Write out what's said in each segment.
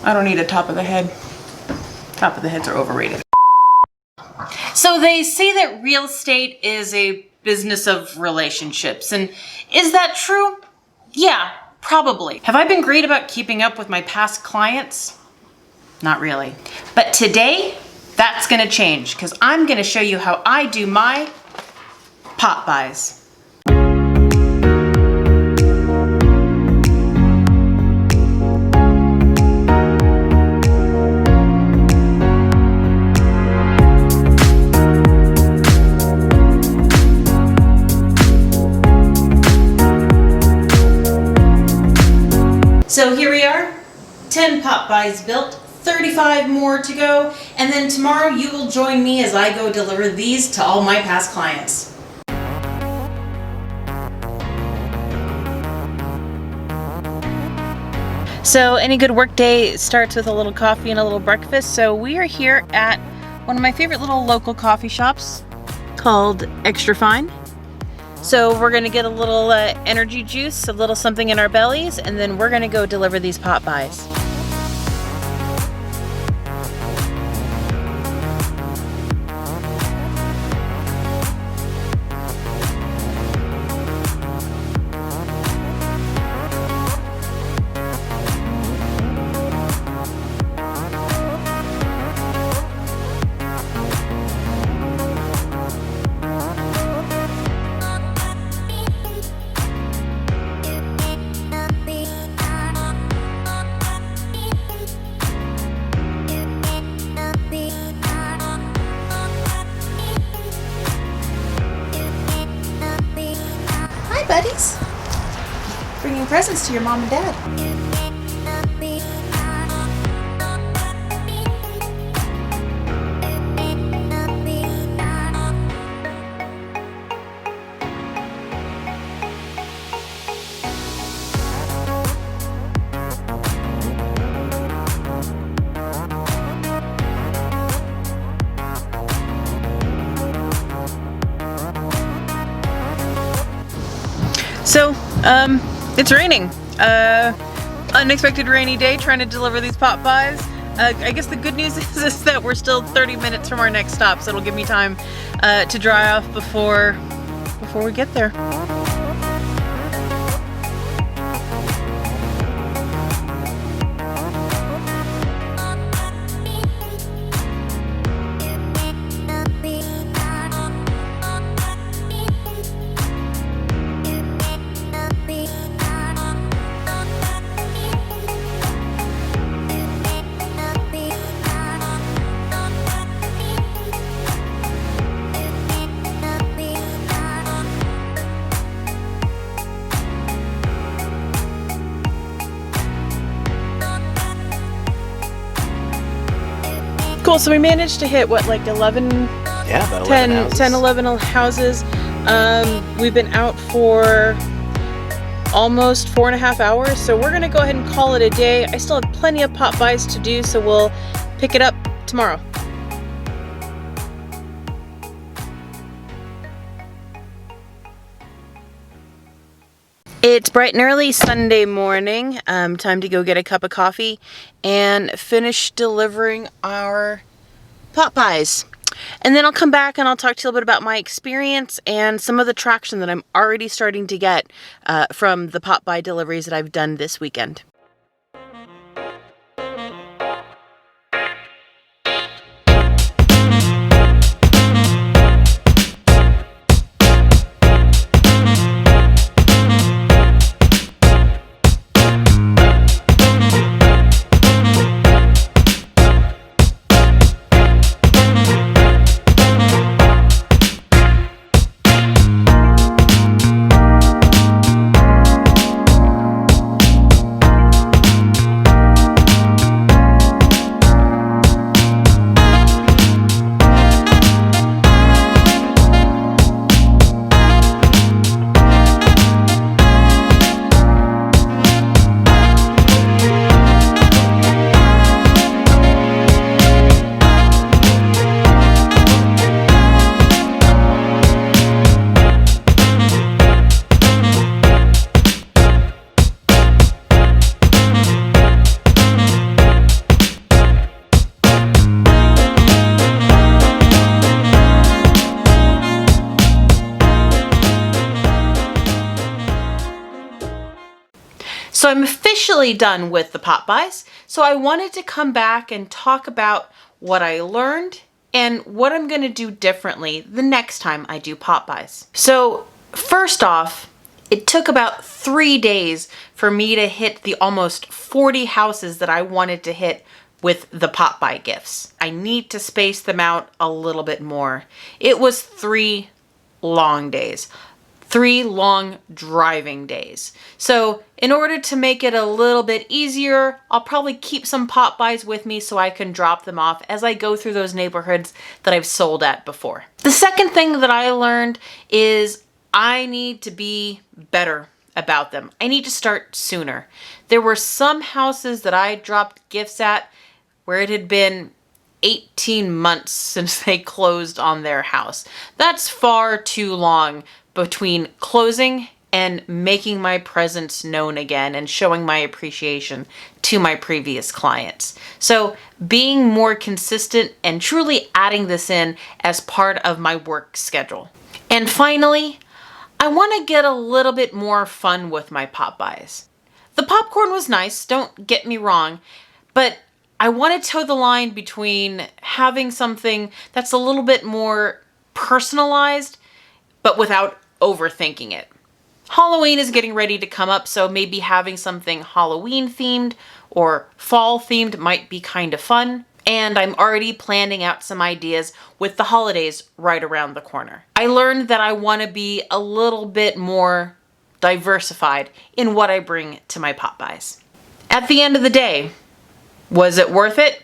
I don't need a top of the head. Top of the heads are overrated. So they say that real estate is a business of relationships. And is that true? Yeah, probably. Have I been great about keeping up with my past clients? Not really. But today, that's gonna change because I'm gonna show you how I do my pop buys. So here we are, 10 pop buys built, 35 more to go, and then tomorrow you will join me as I go deliver these to all my past clients. So any good work day starts with a little coffee and a little breakfast. So we are here at one of my favorite little local coffee shops called Extra Fine. So we're gonna get a little energy juice, a little something in our bellies, and then we're gonna go deliver these pop buys. Buddies, bringing presents to your mom and dad. So, it's raining. Unexpected rainy day trying to deliver these pop buys. I guess the good news is that we're still 30 minutes from our next stop, so it'll give me time to dry off before we get there. Cool, so we managed to hit what, like 11, yeah, about 11 houses. 10, 11 houses. We've been out for almost 4.5 hours, so we're gonna go ahead and call it a day. I still have plenty of pop buys to do, so we'll pick it up tomorrow. It's bright and early Sunday morning. Time to go get a cup of coffee and finish delivering our pop buys. And then I'll come back and I'll talk to you a little bit about my experience and some of the traction that I'm already starting to get from the pop buy deliveries that I've done this weekend. So I'm officially done with the pop buys. So I wanted to come back and talk about what I learned and what I'm going to do differently the next time I do pop buys. So first off, it took about 3 days for me to hit the almost 40 houses that I wanted to hit with the pop buy gifts. I need to space them out a little bit more. It was 3 long days. 3 long driving days. So in order to make it a little bit easier, I'll probably keep some pop buys with me so I can drop them off as I go through those neighborhoods that I've sold at before. The second thing that I learned is I need to be better about them. I need to start sooner. There were some houses that I dropped gifts at where it had been 18 months since they closed on their house. That's far too long between closing and making my presence known again and showing my appreciation to my previous clients. So being more consistent and truly adding this in as part of my work schedule. And finally, I want to get a little bit more fun with my pop buys. The popcorn was nice, don't get me wrong, but I want to toe the line between having something that's a little bit more personalized, but without overthinking it. Halloween is getting ready to come up, so maybe having something Halloween themed or fall themed might be kind of fun. And I'm already planning out some ideas with the holidays right around the corner. I learned that I want to be a little bit more diversified in what I bring to my pop buys. At the end of the day, was it worth it?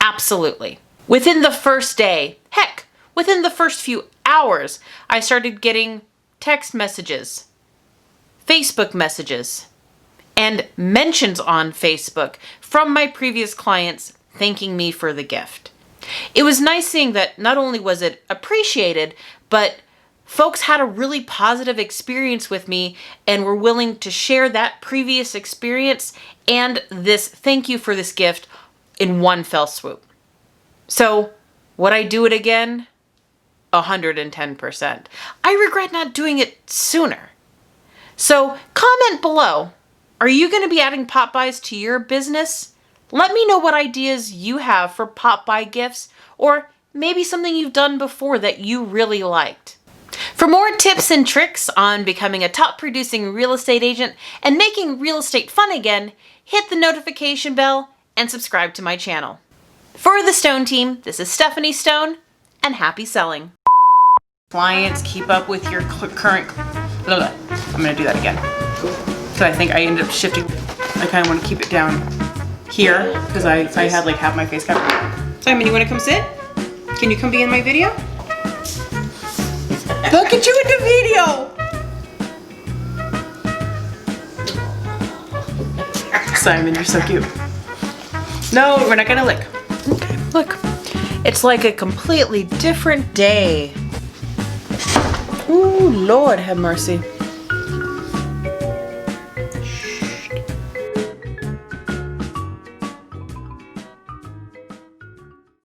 Absolutely. Within the first day, heck, within the first few hours, I started getting text messages, Facebook messages, and mentions on Facebook from my previous clients thanking me for the gift. It was nice seeing that not only was it appreciated, but folks had a really positive experience with me and were willing to share that previous experience and this thank you for this gift in one fell swoop. So, would I do it again? 110%. I regret not doing it sooner. So, comment below. Are you going to be adding pop buys to your business? Let me know what ideas you have for pop buy gifts, or maybe something you've done before that you really liked. For more tips and tricks on becoming a top producing real estate agent and making real estate fun again, hit the notification bell and subscribe to my channel. For the Stone team, this is Stephanie Stone, and happy selling. Clients, keep up with your current, I'm gonna do that again. So I think I ended up shifting, I kind of want to keep it down here because I had like half my face covered. Simon, you want to come sit? Can you come be in my video? Look at you in the video! Simon, you're so cute. No, we're not gonna lick. Okay, look. It's like a completely different day. Ooh, Lord have mercy.